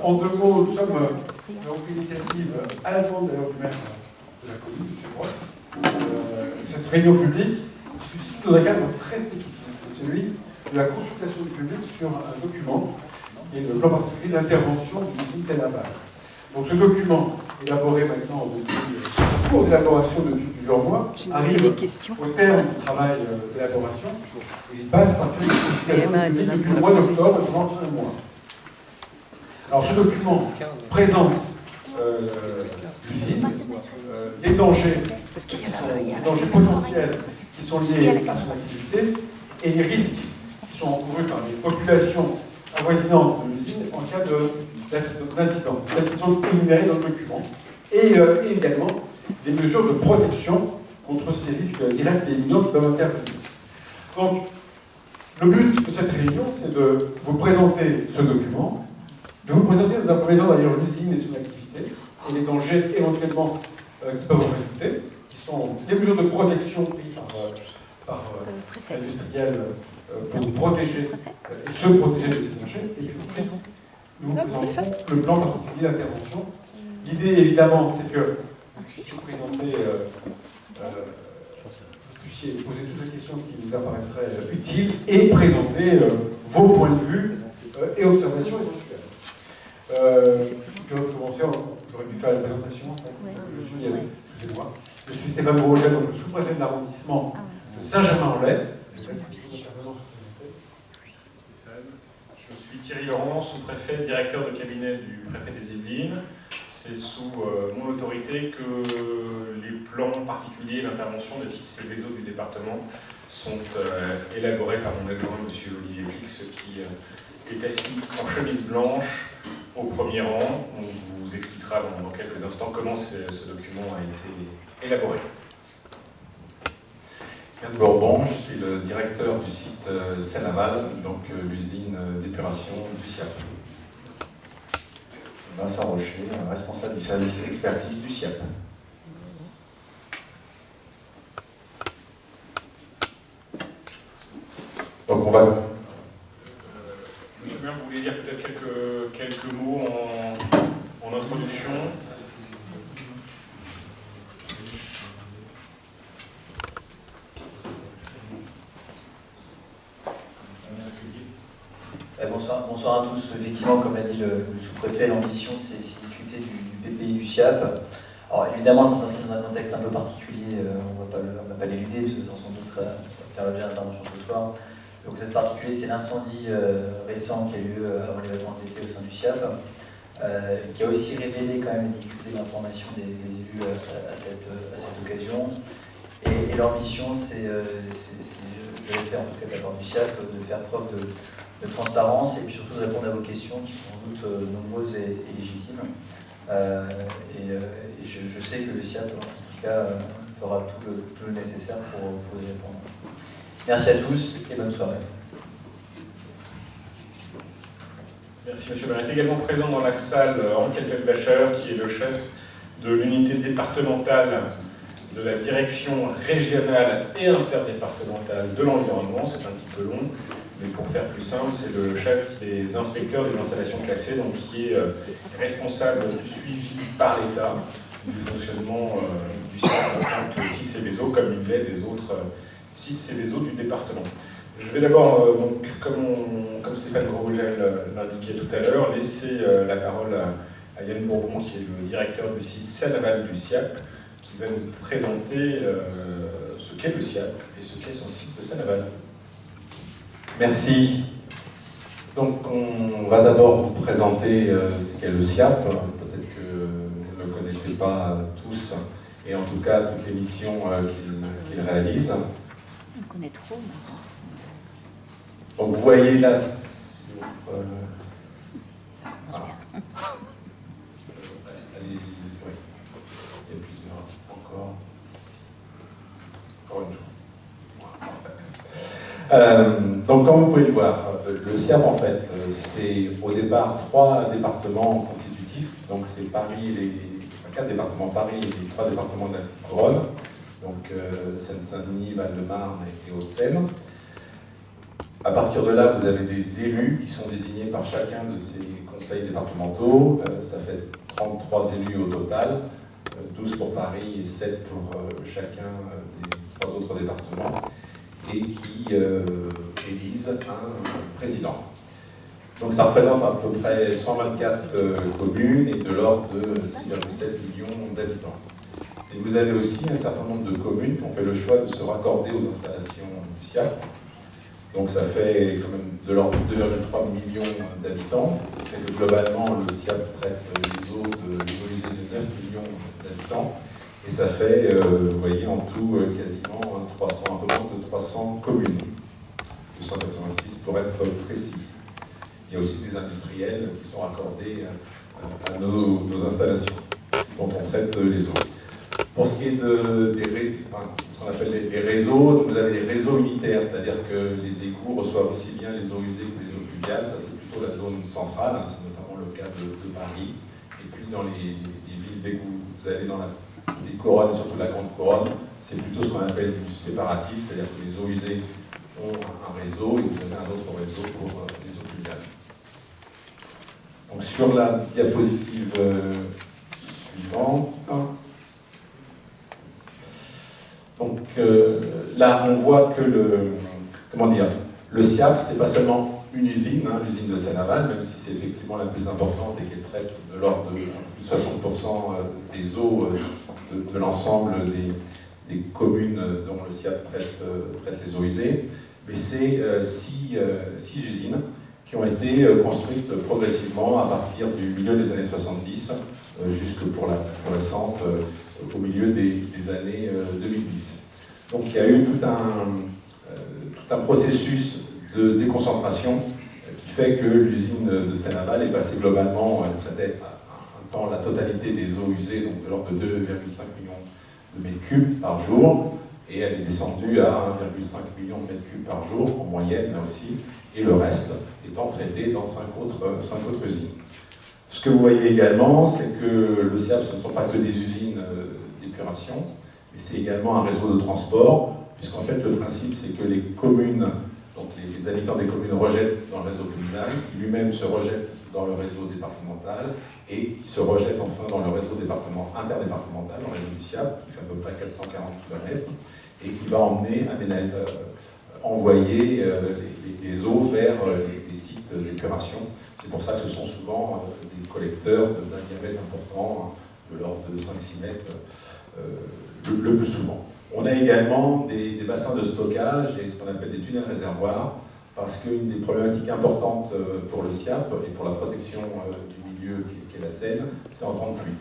En deux mots, nous sommes donc l'initiative à la demande d'ailleurs du maire de la commune, M. Broche. Cette réunion publique se situe dans un cadre très spécifique, celui de la consultation du public sur un document qui est le plan particulier d'intervention de l'usine Seine-Laval. Donc ce document, élaboré maintenant en cours d'élaboration depuis plusieurs mois, arrive au terme du travail d'élaboration et il passe par cette consultation du public depuis le mois d'octobre pendant un mois. Alors ce document présente l'usine, les dangers, les dangers potentiels qui sont liés à son activité et les risques qui sont encourus par les populations avoisinantes de l'usine en cas d'incident, tels qu'ils sont énumérés dans le document, et également des mesures de protection contre ces risques directs et imminents qui peuvent intervenir. Donc, le but de cette réunion, c'est de vous présenter ce document, de vous présenter dans un premier temps d'ailleurs l'usine et son activité, et les dangers éventuellement qui peuvent en résulter, qui sont les mesures de protection prises par l'industriel pour nous protéger et se protéger de ces dangers, et puis nous vous présentons le plan particulier d'intervention. L'idée, évidemment, c'est que vous puissiez présenter, vous puissiez poser toutes les questions qui vous apparaisseraient utiles et présenter vos points de vue et observations éventuelles. Puis on va commencer, j'aurais dû faire la présentation. Excusez-moi. Je suis Stéphane Bourget, donc le sous-préfet de l'arrondissement de Saint-Germain-en-Laye. Je suis Thierry Laurent, sous-préfet, directeur de cabinet du préfet des Yvelines. C'est sous mon autorité que les plans particuliers d'intervention des sites Seveso du département sont élaborés par mon adjoint, M. Olivier Flix, qui est assis en chemise blanche au premier rang. On vous expliquera dans quelques instants comment ce document a été élaboré. Yann Bourbon, je suis le directeur du site Seine-Laval, donc l'usine d'épuration du SIAP. Vincent Rocher, responsable du service expertise du SIAP. Donc on va... Monsieur le maire, vous voulez dire peut-être quelques mots en introduction? Bonsoir à tous. Effectivement, comme l'a dit le sous-préfet, l'ambition c'est discuter du BPI du SIAP. Alors évidemment, ça s'inscrit dans un contexte un peu particulier, on ne va pas l'éluder, parce que ça sans doute faire l'objet d'intervention ce soir. Le contexte particulier, c'est l'incendie récent qui a eu lieu avant les vacances d'été au sein du SIAP, qui a aussi révélé quand même les difficultés d'information des élus à cette occasion. Et l'ambition, c'est, je l'espère en tout cas de la part du SIAP, de faire preuve de transparence et puis surtout de répondre à vos questions qui sont sans doute nombreuses et légitimes. Je sais que le SIAP, en tout cas, fera tout le nécessaire pour y répondre. Merci à tous et bonne soirée. Merci monsieur le maire. Est également présent dans la salle Henri Bacher, qui est le chef de l'unité départementale de la direction régionale et interdépartementale de l'environnement. C'est un petit peu long, mais pour faire plus simple, c'est le chef des inspecteurs des installations classées, donc qui est responsable du suivi par l'État du fonctionnement du site en tant que site Seveso, comme il l'est des autres sites Seveso du département. Je vais d'abord, donc, comme Stéphane Grosgel l'indiquait tout à l'heure, laisser la parole à Yann Bourbon, qui est le directeur du site Seine-Laval du SIAP, qui va nous présenter ce qu'est le SIAP et ce qu'est son site de Seine-Laval. Merci. Donc on va d'abord vous présenter ce qu'est le SIAP. Peut-être que vous ne le connaissez pas tous, et en tout cas toutes les missions qu'il réalise. On connaît trop. Donc vous voyez là... Allez, oui. Il y a plusieurs encore. Encore une chose. Donc comme vous pouvez le voir, le SIAP en fait, c'est au départ 3 départements constitutifs. Donc c'est Paris, 4 départements Paris et les 3 départements de la Petite Couronne. Donc Seine-Saint-Denis, Val-de-Marne et Hauts-de-Seine. À partir de là, vous avez des élus qui sont désignés par chacun de ces conseils départementaux. Ça fait 33 élus au total, 12 pour Paris et 7 pour chacun des 3 autres départements, et qui élisent un président. Donc ça représente à peu près 124 communes et de l'ordre de 6,7 millions d'habitants. Et vous avez aussi un certain nombre de communes qui ont fait le choix de se raccorder aux installations du SIAP. Donc ça fait quand même de l'ordre de 2,3 millions d'habitants. Et que globalement, le SIAP traite les eaux usées de 9 millions d'habitants. Et ça fait, vous voyez, en tout quasiment un peu moins de 300 communes. 286 pour être précis. Il y a aussi des industriels qui sont raccordés à nos installations, dont on traite les eaux. Pour ce qui est ce qu'on appelle les réseaux, donc vous avez des réseaux unitaires, c'est-à-dire que les égouts reçoivent aussi bien les eaux usées que les eaux pluviales. Ça, c'est plutôt la zone centrale, hein, c'est notamment le cas de Paris. Et puis dans les villes d'égouts, vous allez dans les couronnes, surtout la grande couronne, c'est plutôt ce qu'on appelle du séparatif, c'est-à-dire que les eaux usées ont un réseau et vous avez un autre réseau pour les eaux pluviales. Donc sur la diapositive suivante, donc là on voit que le SIAP, c'est pas seulement une usine, hein, l'usine de Seine-Aval, même si c'est effectivement la plus importante et qu'elle traite de l'ordre de plus de 60% des eaux de l'ensemble des communes dont le SIAP traite les eaux usées, mais c'est 6 usines qui ont été construites progressivement à partir du milieu des années 70 jusque pour la plus récente au milieu des années 2010. Donc il y a eu tout un processus de déconcentration qui fait que l'usine de Seine-Aval est passée globalement, elle traitait un temps la totalité des eaux usées, donc de l'ordre de 2,5 millions de mètres cubes par jour, et elle est descendue à 1,5 million de mètres cubes par jour, en moyenne là aussi, et le reste étant traité dans 5 autres usines. Ce que vous voyez également, c'est que le SIAP, ce ne sont pas que des usines d'épuration, mais c'est également un réseau de transport, puisqu'en fait le principe c'est que les communes, donc les habitants des communes rejettent dans le réseau communal, qui lui-même se rejette dans le réseau départemental, et qui se rejette enfin dans le réseau interdépartemental, dans le réseau du SIAP, qui fait à peu près 440 km, et qui va envoyer les eaux vers les sites d'épuration. C'est pour ça que ce sont souvent des collecteurs d'un diamètre important, de l'ordre de 5-6 mètres, le plus souvent. On a également des bassins de stockage et ce qu'on appelle des tunnels réservoirs, parce qu'une des problématiques importantes pour le SIAP et pour la protection du milieu qu'est la Seine, c'est en temps de pluie.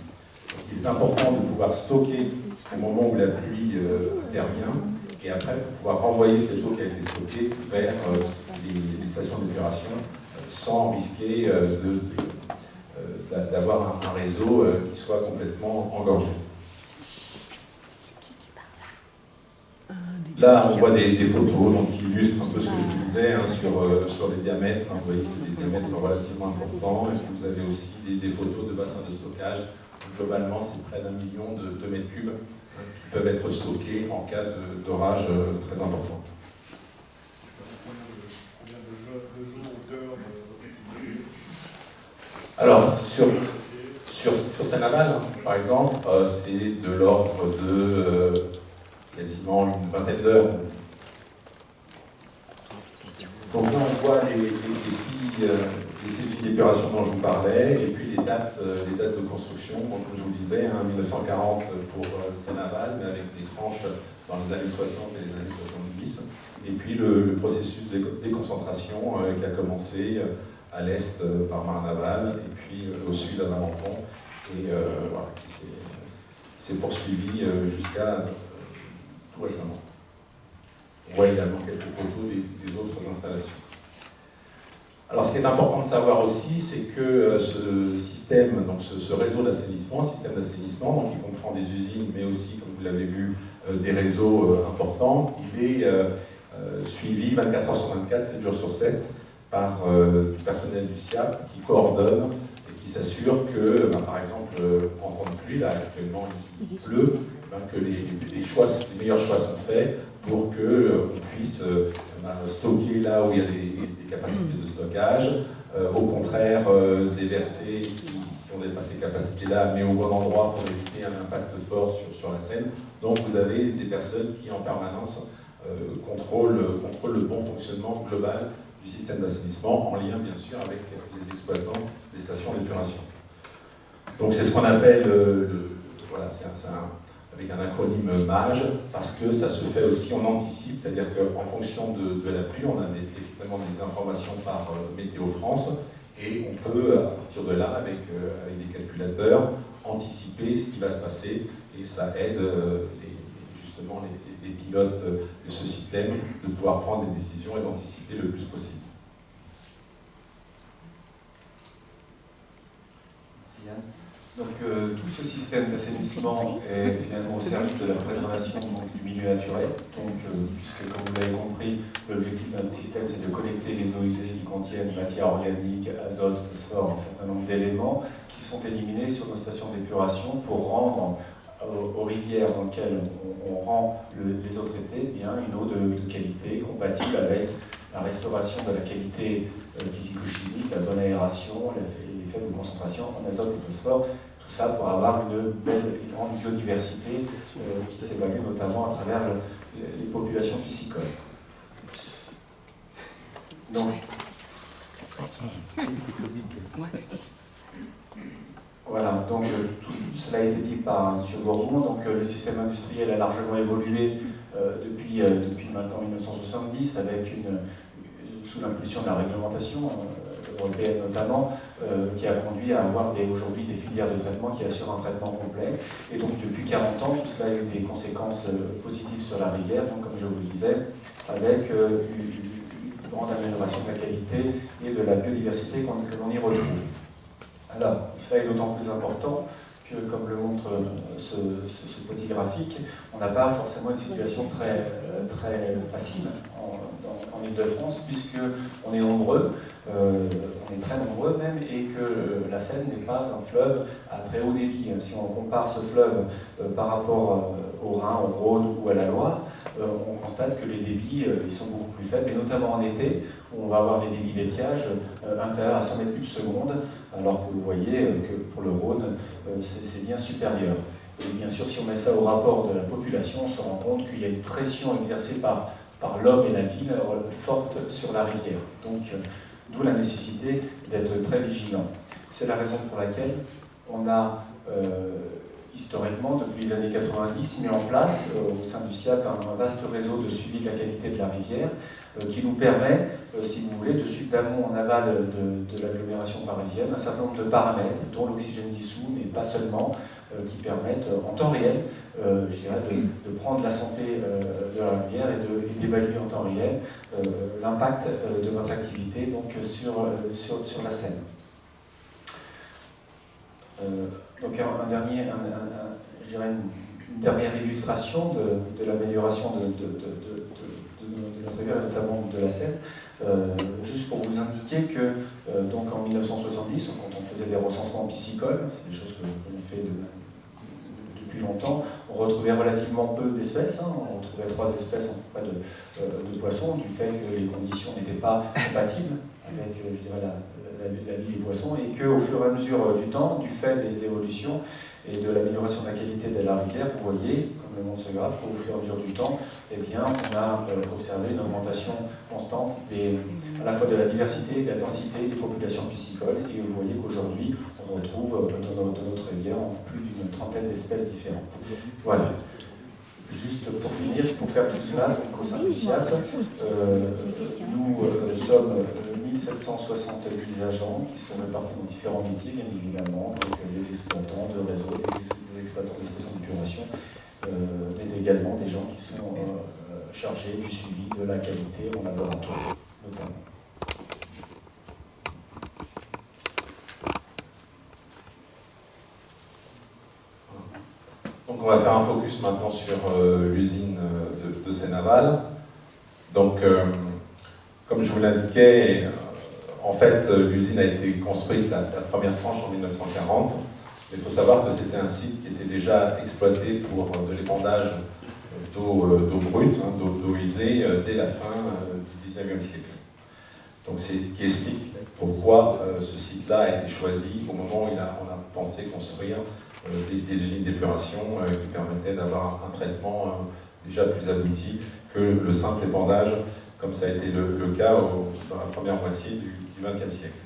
Donc, il est important de pouvoir stocker au moment où la pluie intervient, et après pour pouvoir renvoyer cette eau qui a été stockée vers les stations d'épuration sans risquer d'avoir un réseau qui soit complètement engorgé. Là, on voit des photos donc, qui illustrent un peu ce que je vous disais hein, sur les diamètres. Hein, vous voyez que c'est des diamètres relativement importants. Et puis vous avez aussi des photos de bassins de stockage. Donc, globalement, c'est près d'1 million de mètres cubes hein, qui peuvent être stockés en cas d'orage très important. Combien de jours ou d'heures Alors, sur Seine-Aval, par exemple, c'est de l'ordre de quasiment une vingtaine d'heures. Donc là, on voit les 6 unités d'épuration dont je vous parlais, et puis les dates de construction. Donc, comme je vous le disais, hein, 1940 pour Seine-Aval, mais avec des tranches dans les années 60 et les années 70. Et puis le processus de déconcentration qui a commencé à l'est par Marne-Aval, et puis au sud à Valenton, et voilà, qui s'est poursuivi jusqu'à tout récemment. On voit également quelques photos des autres installations. Alors ce qui est important de savoir aussi, c'est que ce système, donc ce réseau d'assainissement, système d'assainissement, donc qui comprend des usines, mais aussi, comme vous l'avez vu, des réseaux importants, il est suivi 24 heures sur 24, 7 jours sur 7, par du personnel du SIAP qui coordonne et qui s'assure que, par exemple, en temps de pluie, là actuellement il pleut, que les meilleurs choix sont faits pour qu'on puisse stocker là où il y a des capacités de stockage, au contraire déverser si on dépasse ces capacités-là, mais au bon endroit pour éviter un impact fort sur la Seine. Donc vous avez des personnes qui en permanence contrôlent le bon fonctionnement global du système d'assainissement, en lien bien sûr avec les exploitants des stations d'épuration. Donc c'est ce qu'on appelle, voilà, avec un acronyme MAGE, parce que ça se fait aussi, on anticipe, c'est-à-dire qu'en fonction de la pluie, on a effectivement des informations par Météo France, et on peut, à partir de là, avec des calculateurs, anticiper ce qui va se passer, et ça aide justement les pilotes de ce système de pouvoir prendre des décisions et d'anticiper le plus possible. Merci Yann. Donc tout ce système d'assainissement est finalement au service de la préservation du milieu naturel. Donc, puisque comme vous l'avez compris, l'objectif de notre système c'est de collecter les eaux usées qui contiennent matière organique, azote, phosphore, un certain nombre d'éléments qui sont éliminés sur nos stations d'épuration pour rendre aux rivières dans lesquelles on rend les eaux traitées bien une eau de qualité compatible avec la restauration de la qualité physico-chimique, la bonne aération, les faibles concentrations en azote et phosphore, tout ça pour avoir une belle et grande biodiversité qui s'évalue notamment à travers les populations piscicoles. Donc, voilà, donc tout cela a été dit par M. Gourmand. Donc le système industriel a largement évolué depuis maintenant 1970 avec sous l'impulsion de la réglementation européenne notamment, qui a conduit à avoir aujourd'hui des filières de traitement qui assurent un traitement complet. Et donc depuis 40 ans, tout cela a eu des conséquences positives sur la rivière, donc comme je vous le disais, avec une grande amélioration de la qualité et de la biodiversité que l'on y retrouve. Alors, cela est d'autant plus important que, comme le montre ce petit graphique, on n'a pas forcément une situation très facile en Île-de-France, puisqu'on est nombreux, on est très nombreux même, et que la Seine n'est pas un fleuve à très haut débit. Si on compare ce fleuve par rapport au Rhin, au Rhône ou à la Loire, on constate que les débits ils sont beaucoup plus faibles, et notamment en été, où on va avoir des débits d'étiage inférieurs à 100 mètres cubes seconde, alors que vous voyez que pour le Rhône, c'est bien supérieur. Et bien sûr, si on met ça au rapport de la population, on se rend compte qu'il y a une pression exercée par l'homme et la ville forte sur la rivière. Donc, d'où la nécessité d'être très vigilant. C'est la raison pour laquelle on a historiquement, depuis les années 90, mis en place au sein du SIAP un vaste réseau de suivi de la qualité de la rivière qui nous permet, si vous voulez, de suivre d'amont en aval de l'agglomération parisienne un certain nombre de paramètres, dont l'oxygène dissous, mais pas seulement, qui permettent en temps réel, je dirais, de prendre la santé de la rivière et d'évaluer en temps réel l'impact de notre activité donc, sur la Seine. Donc je dirais une dernière illustration de l'amélioration de notre rivière, et notamment de la Seine, juste pour vous indiquer que donc en 1970, quand on faisait des recensements piscicoles, c'est des choses que l'on fait depuis longtemps, on retrouvait relativement peu d'espèces, on retrouvait 3 espèces en tout cas de poissons, du fait que les conditions n'étaient pas compatibles avec je dirais, la vie des poissons, et qu'au fur et à mesure du temps, du fait des évolutions et de l'amélioration de la qualité de la rivière, vous voyez, comme le montre ce graphe, qu'au fur et à mesure du temps, eh bien, on a observé une augmentation constante à la fois de la diversité et de la densité des populations piscicoles, et vous voyez qu'aujourd'hui, on retrouve dans notre rivière plus d'une trentaine d'espèces différentes. Voilà. Juste pour finir, pour faire tout cela, donc au sein du SIAP, nous sommes 1770 agents qui sont répartis dans différents métiers, bien évidemment, donc des exploitants de réseaux, des exploitants de stations d'épuration, mais également des gens qui sont chargés du suivi de la qualité en laboratoire, notamment. Donc on va faire un focus maintenant sur l'usine de Seine-Aval. Donc, comme je vous l'indiquais, en fait, l'usine a été construite, la première tranche en 1940. Il faut savoir que c'était un site qui était déjà exploité pour de l'épandage d'eau brute, hein, d'eau usée, dès la fin du XIXe siècle. Donc c'est ce qui explique pourquoi ce site-là a été choisi au moment où on a pensé construire des usines d'épuration qui permettaient d'avoir un traitement déjà plus abouti que le simple épandage, comme ça a été le cas dans la première moitié du XXe siècle.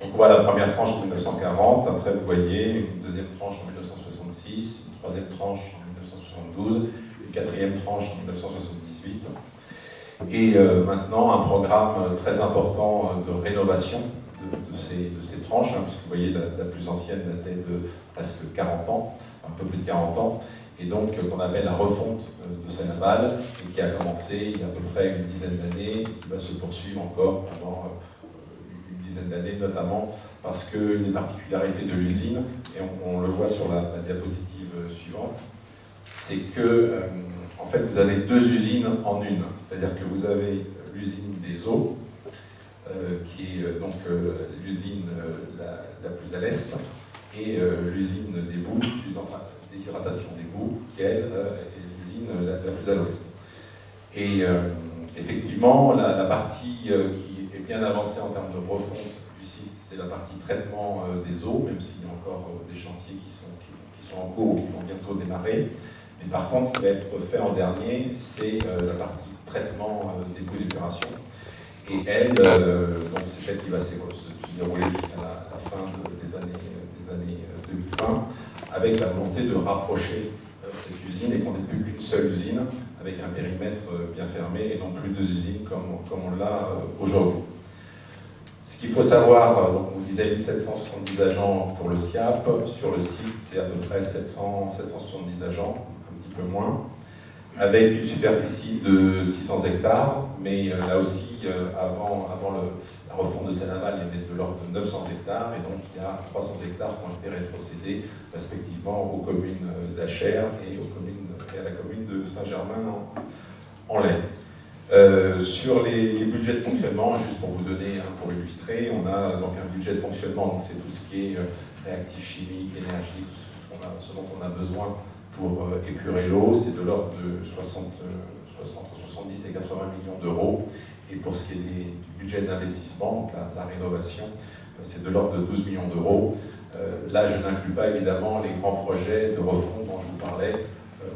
Donc on voit la première tranche en 1940, après vous voyez une deuxième tranche en 1966, une troisième tranche en 1972, une quatrième tranche en 1978, et maintenant un programme très important de rénovation de ces tranches, hein, puisque vous voyez la plus ancienne datait de presque 40 ans, un peu plus de 40 ans, et donc qu'on appelle la refonte de Seine-Aval, et qui a commencé il y a à peu près une dizaine d'années, et qui va se poursuivre encore pendant une dizaine d'années, notamment parce qu'une des particularités de l'usine, et on le voit sur la diapositive suivante, c'est que en fait vous avez deux usines en une, c'est-à-dire que vous avez l'usine des eaux, qui est donc l'usine la plus à l'est, et l'usine des boues, déshydratation des boues, qui elle est l'usine la plus à l'ouest. Et effectivement, la partie qui est bien avancée en termes de refonte du site, c'est la partie traitement des eaux, même s'il y a encore des chantiers qui sont en cours ou qui vont bientôt démarrer. Mais par contre, ce qui va être fait en dernier, c'est la partie traitement des boues d'épuration. Et elle, donc c'est elle qui va se dérouler jusqu'à la fin des années 2020, avec la volonté de rapprocher cette usine et qu'on n'ait plus qu'une seule usine, avec un périmètre bien fermé et non plus deux usines comme on l'a aujourd'hui. Ce qu'il faut savoir, donc on vous disait 1770 agents pour le SIAP, sur le site c'est à peu près 770 agents, un petit peu moins, avec une superficie de 600 hectares, mais là aussi, avant la refonte de Seine-Aval, il y avait de l'ordre de 900 hectares, et donc il y a 300 hectares qui ont été rétrocédés respectivement aux communes d'Achères et à la commune de Saint-Germain-en-Laye. Sur les budgets de fonctionnement, juste pour vous donner, pour illustrer, on a donc un budget de fonctionnement, donc c'est tout ce qui est réactifs chimiques, énergie, ce dont on a besoin pour épurer l'eau, c'est de l'ordre de 70 et 80 millions d'euros. Et pour ce qui est du budget d'investissement, donc la rénovation, c'est de l'ordre de 12 millions d'euros. Là, je n'inclus pas évidemment les grands projets de refonte dont je vous parlais,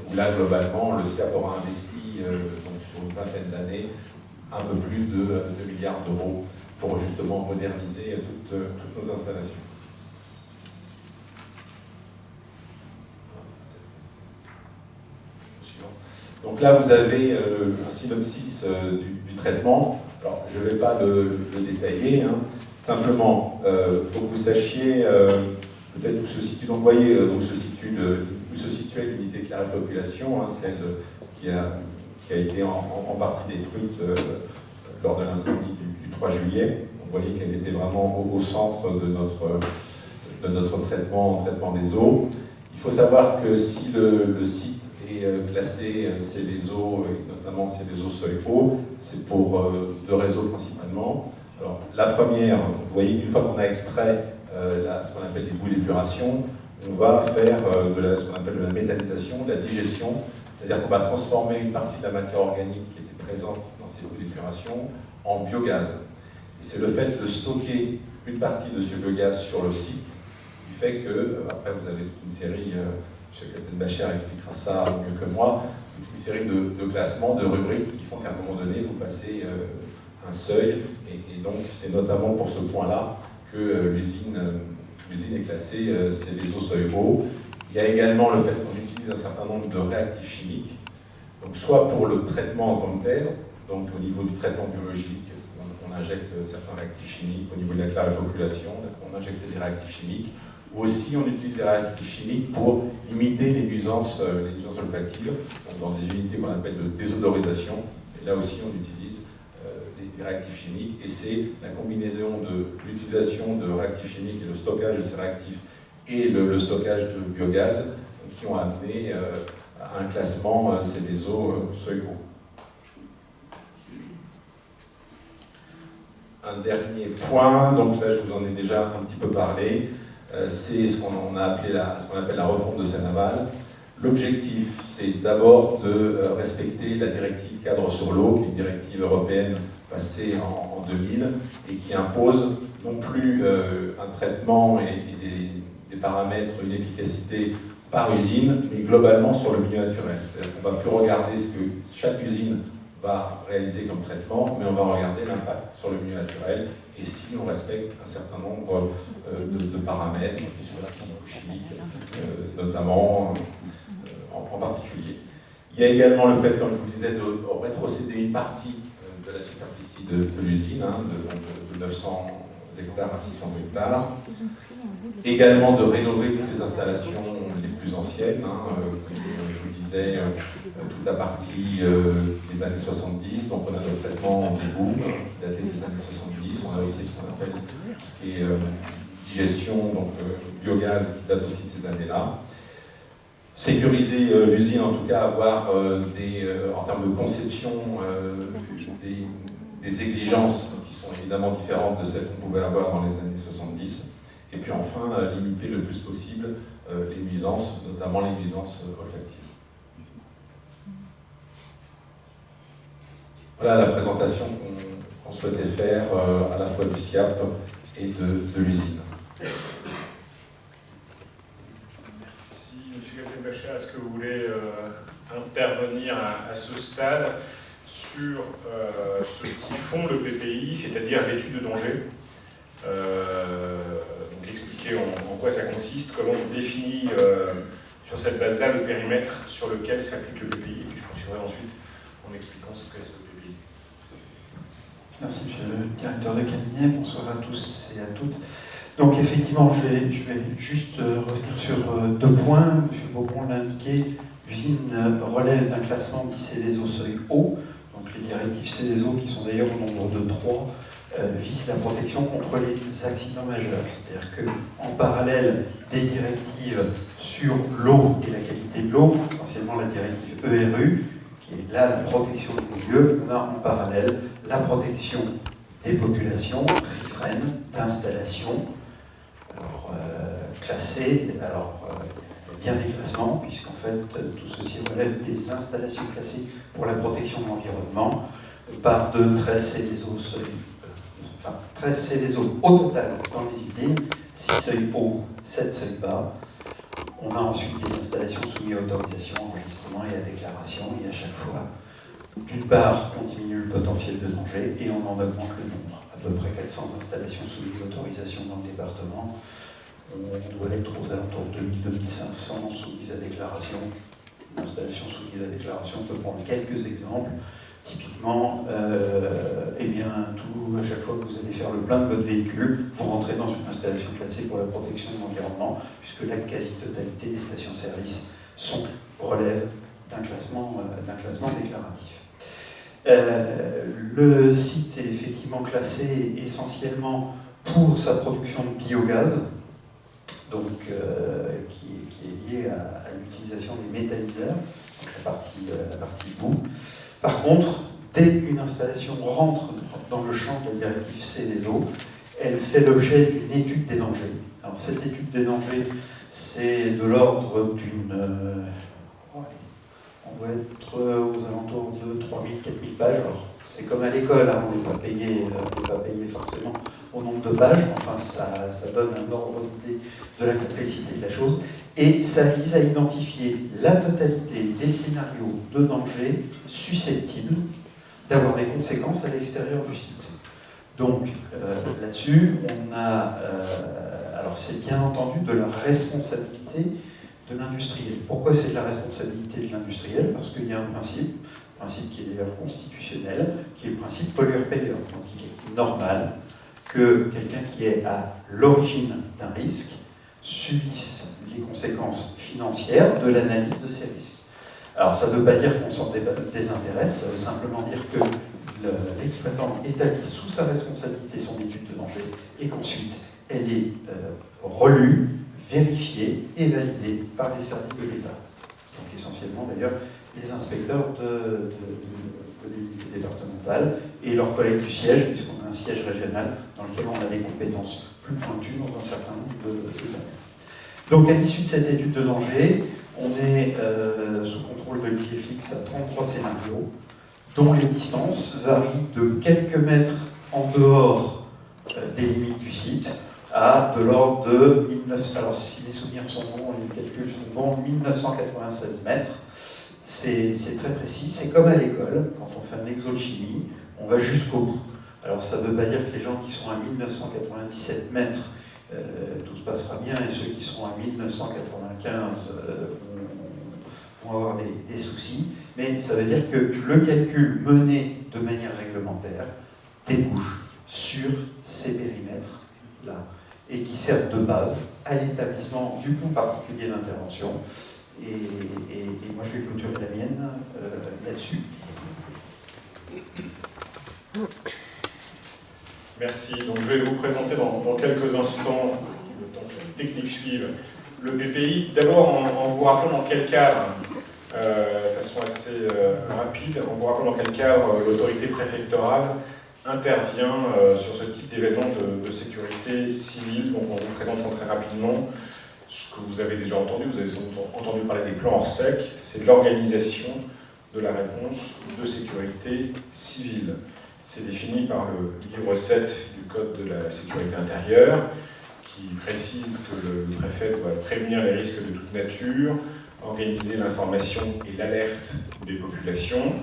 où là, globalement, le SIAP aura investi donc sur une vingtaine d'années un peu plus de 2 milliards d'euros pour justement moderniser toutes nos installations. Donc là, vous avez un synopsis du traitement. Alors, je ne vais pas le détailler, hein. Simplement, il faut que vous sachiez peut-être où se situe. Donc, vous voyez où se situait l'unité de clarification, hein, celle qui a été en partie détruite lors de l'incendie du 3 juillet. Vous voyez qu'elle était vraiment au centre de notre traitement des eaux. Il faut savoir que si le site classé Céveso, et notamment Céveso seuil haut, c'est pour deux raisons principalement. Alors, la première, vous voyez qu'une fois qu'on a extrait ce qu'on appelle les boues d'épuration, on va faire ce qu'on appelle de la méthanisation, de la digestion, c'est-à-dire qu'on va transformer une partie de la matière organique qui était présente dans ces boues d'épuration en biogaz. Et c'est le fait de stocker une partie de ce biogaz sur le site qui fait que, après vous avez toute une série, M. Kattenbacher expliquera ça mieux que moi, toute une série de classements, de rubriques qui font qu'à un moment donné, vous passez un seuil, et donc c'est notamment pour ce point-là que l'usine est classée Céveso seuil haut. Il y a également le fait qu'on utilise un certain nombre de réactifs chimiques, donc soit pour le traitement en tant que tel, donc au niveau du traitement biologique, on injecte certains réactifs chimiques, au niveau de la clarification, on injecte des réactifs chimiques, ou aussi on utilise des réactifs chimiques pour imiter les nuisances olfactives, donc dans des unités qu'on appelle de désodorisation, et là aussi on utilise des réactifs chimiques, et c'est la combinaison de l'utilisation de réactifs chimiques et le stockage de ces réactifs et le stockage de biogaz qui ont amené à un classement Céveso seuil haut. Un dernier point, donc là je vous en ai déjà un petit peu parlé, c'est ce qu'on appelle la refonte de Seine-Aval. L'objectif, c'est d'abord de respecter la directive cadre sur l'eau, qui est une directive européenne passée en 2000 et qui impose non plus un traitement et des paramètres, une efficacité par usine, mais globalement sur le milieu naturel. C'est-à-dire qu'on ne va plus regarder ce que chaque usine va réaliser comme traitement, mais on va regarder l'impact sur le milieu naturel et si on respecte un certain nombre de paramètres sur la physico-chimique, notamment en particulier. Il y a également le fait, comme je vous disais, de rétrocéder une partie de la superficie de l'usine, de 900 hectares à 600 hectares. Également de rénover toutes les installations les plus anciennes, comme je vous disais, toute la partie des années 70, donc on a notre traitement des boues qui datait des années 70, on a aussi ce qu'on appelle tout ce qui est digestion, donc biogaz qui date aussi de ces années-là. Sécuriser l'usine, en tout cas avoir en termes de conception des exigences qui sont évidemment différentes de celles qu'on pouvait avoir dans les années 70. Et puis enfin, limiter le plus possible les nuisances, notamment les nuisances olfactives. Voilà la présentation qu'on souhaitait faire à la fois du SIAP et de l'usine. Merci, M. Gabriel-Bachat. Est-ce que vous voulez intervenir à ce stade sur ce qui font le PPI, c'est-à-dire l'étude de danger? Donc expliquer en quoi ça consiste, comment on définit sur cette base-là le périmètre sur lequel s'applique le PPI, et puis je poursuivrai ensuite en expliquant ce qu'est ce PPI. Merci Monsieur le directeur de cabinet, bonsoir à tous et à toutes. Donc effectivement, je vais juste revenir sur deux points. M. Beaumont l'a indiqué, l'usine relève d'un classement dit Seveso seuil haut, donc les directives Seveso qui sont d'ailleurs au nombre de 3, vise la protection contre les accidents majeurs. C'est-à-dire qu'en parallèle des directives sur l'eau et la qualité de l'eau, essentiellement la directive ERU, qui est là la protection du milieu, on a en parallèle la protection des populations riveraines, d'installations, classées. Alors, il y a bien des classements, puisqu'en fait, tout ceci relève des installations classées pour la protection de l'environnement, par de 13 Seveso seuil. 13 Seveso au total dans les Yvelines, 6 seuils hauts, 7 seuils bas. On a ensuite les installations soumises à autorisation, enregistrement et à déclaration, et à chaque fois, d'une part, on diminue le potentiel de danger et on en augmente le nombre. À peu près 400 installations soumises à autorisation dans le département. On doit être aux alentours de 2000-2500 soumises à déclaration. Une installation soumise à déclaration, on peut prendre quelques exemples. Typiquement, à chaque fois que vous allez faire le plein de votre véhicule, vous rentrez dans une installation classée pour la protection de l'environnement, puisque la quasi-totalité des stations-service relèvent d'un classement déclaratif. Le site est effectivement classé essentiellement pour sa production de biogaz, donc, qui est liée à l'utilisation des méthaniseurs, donc la partie boue. Par contre, dès qu'une installation rentre dans le champ de la directive Seveso, elle fait l'objet d'une étude des dangers. Alors cette étude des dangers, c'est de l'ordre d'une... on doit être aux alentours de 3000-4000 pages. Alors, c'est comme à l'école, hein, on n'est pas payé forcément au nombre de pages, enfin ça donne un ordre d'idée de la complexité de la chose. Et ça vise à identifier la totalité des scénarios de danger susceptibles d'avoir des conséquences à l'extérieur du site. Donc là-dessus, on a... alors c'est bien entendu de la responsabilité de l'industriel. Pourquoi c'est de la responsabilité de l'industriel? Parce qu'il y a un principe qui est d'ailleurs constitutionnel, qui est le principe pollueur-payeur. Donc il est normal que quelqu'un qui est à l'origine d'un risque subisse les conséquences financières de l'analyse de ces risques. Alors ça ne veut pas dire qu'on s'en désintéresse, ça veut simplement dire que l'exploitant établit sous sa responsabilité son étude de danger et qu'ensuite elle est relue, vérifiée et validée par les services de l'État. Donc essentiellement d'ailleurs les inspecteurs de l'unité départementale et leurs collègues du siège, puisqu'on a un siège régional dans lequel on a des compétences plus pointues dans un certain nombre de domaines. Donc à l'issue de cette étude de danger, On est sous contrôle de l'IFLIX à 33 scénarios, dont les distances varient de quelques mètres en dehors des limites du site à de l'ordre de 1900, alors si les souvenirs sont bons, les calculs sont bons, 1996 mètres. C'est très précis, c'est comme à l'école, quand on fait un exo de chimie, on va jusqu'au bout. Alors ça ne veut pas dire que les gens qui sont à 1997 mètres, tout se passera bien, et ceux qui seront à 1995 vont avoir des soucis, mais ça veut dire que le calcul mené de manière réglementaire débouche sur ces périmètres-là, et qui servent de base à l'établissement du plan particulier d'intervention. Et moi, je vais clôturer la mienne là-dessus. Merci. Donc, je vais vous présenter dans quelques instants, le temps que la technique suive, le BPI. D'abord, en vous rappelant dans quel cadre, de façon assez rapide, en vous rappelant dans quel cadre l'autorité préfectorale intervient sur ce type d'événement de sécurité civile. Donc, en vous présentant très rapidement ce que vous avez déjà entendu, vous avez sans doute entendu parler des plans Orsec, c'est l'organisation de la réponse de sécurité civile. C'est défini par le livre 7 du Code de la sécurité intérieure, qui précise que le préfet doit prévenir les risques de toute nature, organiser l'information et l'alerte des populations,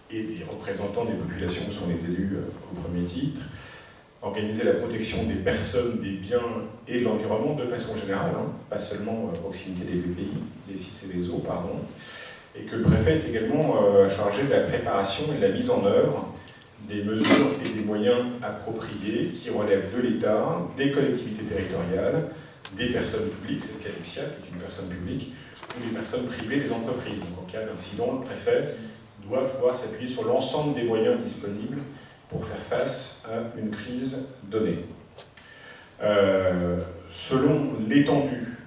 et des représentants des populations sont les élus au premier titre, organiser la protection des personnes, des biens et de l'environnement de façon générale, pas seulement à proximité des BPI, des sites et des eaux, pardon, et que le préfet est également chargé de la préparation et de la mise en œuvre des mesures et des moyens appropriés qui relèvent de l'État, des collectivités territoriales, des personnes publiques, c'est le cas du SIAC, qui est une personne publique, ou des personnes privées, des entreprises. Donc en cas d'incident, le préfet doit pouvoir s'appuyer sur l'ensemble des moyens disponibles pour faire face à une crise donnée. Selon l'étendue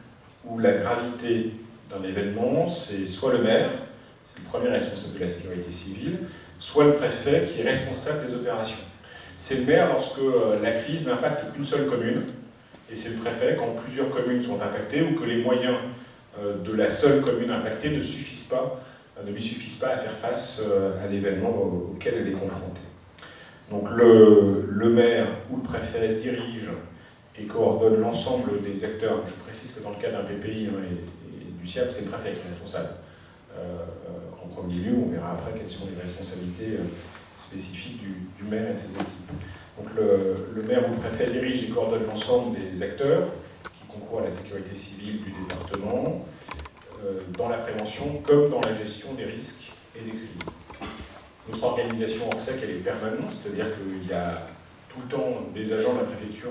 ou la gravité d'un événement, c'est soit le maire, c'est le premier responsable de la sécurité civile, soit le préfet qui est responsable des opérations. C'est le maire lorsque la crise n'impacte qu'une seule commune, et c'est le préfet quand plusieurs communes sont impactées ou que les moyens de la seule commune impactée ne lui suffisent pas à faire face à l'événement auquel elle est confrontée. Donc le maire ou le préfet dirige et coordonne l'ensemble des acteurs. Je précise que dans le cas d'un PPI et du SIAP, c'est le préfet qui est responsable. En premier lieu, on verra après quelles sont les responsabilités spécifiques du maire et de ses équipes. Donc le maire ou le préfet dirige et coordonne l'ensemble des acteurs qui concourent à la sécurité civile du département, dans la prévention comme dans la gestion des risques et des crises. Notre organisation Orsec, elle est permanente, c'est-à-dire qu'il y a tout le temps des agents de la préfecture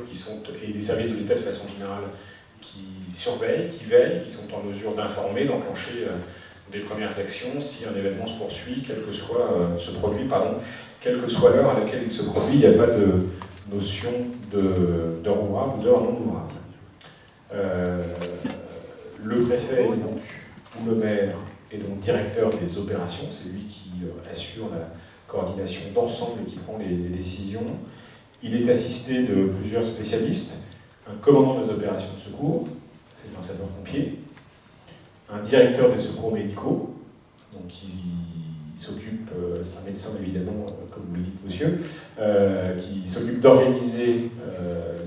et des services de l'État de façon générale qui surveillent, qui veillent, qui sont en mesure d'informer, d'enclencher des premières actions si un événement se poursuit, quelle que soit l'heure à laquelle il se produit. Il n'y a pas de notion d'heure ouvrable ou d'heure non ouvrable. Le préfet donc, ou le maire est donc directeur des opérations, c'est lui qui assure la coordination d'ensemble et qui prend les décisions. Il est assisté de plusieurs spécialistes, un commandant des opérations de secours, c'est un sapeur-pompier, un directeur des secours médicaux, donc qui s'occupe, c'est un médecin évidemment, comme vous le dites monsieur, qui s'occupe d'organiser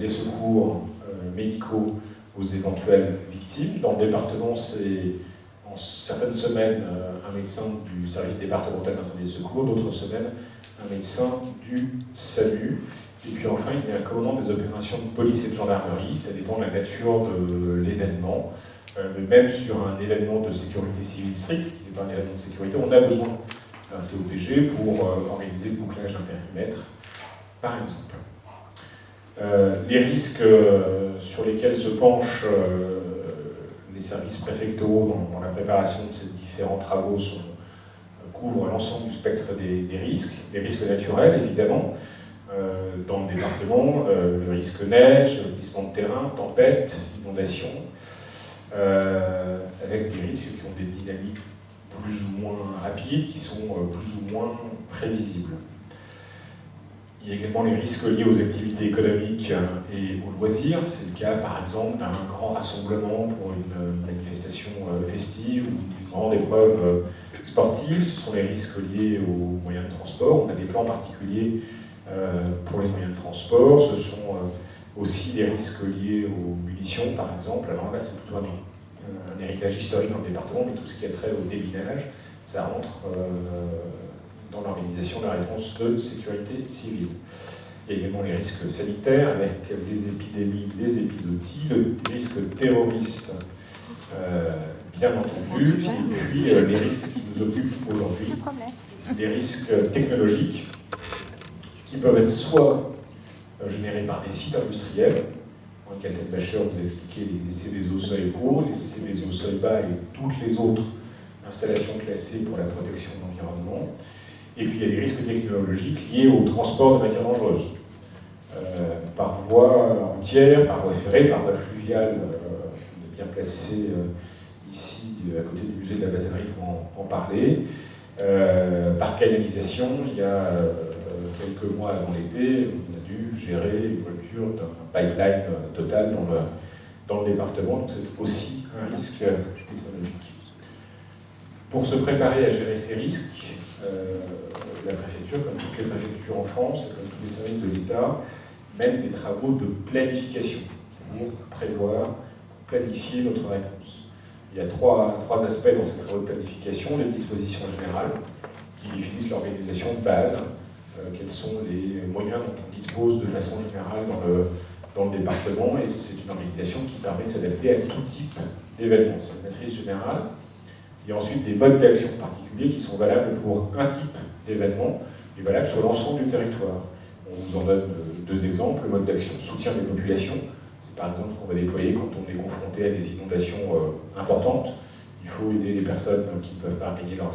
les secours médicaux aux éventuelles victimes. Dans le département, c'est en certaines semaines un médecin du service départemental d'incendie et de secours, d'autres semaines un médecin du SAMU. Et puis enfin, il y a un commandant des opérations de police et de gendarmerie, ça dépend de la nature de l'événement. Mais même sur un événement de sécurité civile stricte, qui n'est pas un événement de sécurité, on a besoin d'un COPG pour organiser le bouclage d'un périmètre, par exemple. Les risques sur lesquels se penchent les services préfectoraux dans la préparation de ces différents travaux couvrent l'ensemble du spectre des risques. Les risques naturels, évidemment, dans le département, le risque neige, glissement de terrain, tempête, inondation, avec des risques qui ont des dynamiques plus ou moins rapides, qui sont plus ou moins prévisibles. Il y a également les risques liés aux activités économiques et aux loisirs. C'est le cas, par exemple, d'un grand rassemblement pour une manifestation festive ou une grande épreuve sportive. Ce sont les risques liés aux moyens de transport. On a des plans particuliers pour les moyens de transport. Ce sont aussi les risques liés aux munitions, par exemple. Alors là, c'est plutôt un héritage historique dans le département, mais tout ce qui a trait au déminage, ça rentre dans l'organisation de la réponse de sécurité civile. Il y a également les risques sanitaires avec les épidémies, les épizooties, le risque terroriste, bien entendu, et puis les risques qui nous occupent aujourd'hui, les risques technologiques qui peuvent être soit générés par des sites industriels. Henri Kaltenbacher vous a expliqué les Céveso seuil haut, les Céveso seuil bas et toutes les autres installations classées pour la protection de l'environnement. Et puis il y a des risques technologiques liés au transport de matières dangereuses, par voie routière, par voie ferrée, par voie fluviale, bien placé ici à côté du musée de la bataillerie pour en parler, par canalisation. Il y a quelques mois avant l'été, on a dû gérer une rupture d'un pipeline total dans le département, donc c'est aussi un risque technologique. Pour se préparer à gérer ces risques, la préfecture, comme toutes les préfectures en France, et comme tous les services de l'État, mène des travaux de planification pour prévoir, pour planifier notre réponse. Il y a trois aspects dans ces travaux de planification. Les dispositions générales, qui définissent l'organisation de base, quels sont les moyens dont on dispose de façon générale dans le département, et c'est une organisation qui permet de s'adapter à tout type d'événements. C'est une matrice générale. Il y a ensuite des modes d'action particuliers qui sont valables pour un type d'événement et valables sur l'ensemble du territoire. On vous en donne deux exemples. Le mode d'action soutien des populations, c'est par exemple ce qu'on va déployer quand on est confronté à des inondations importantes. Il faut aider les personnes qui ne peuvent pas gagner leur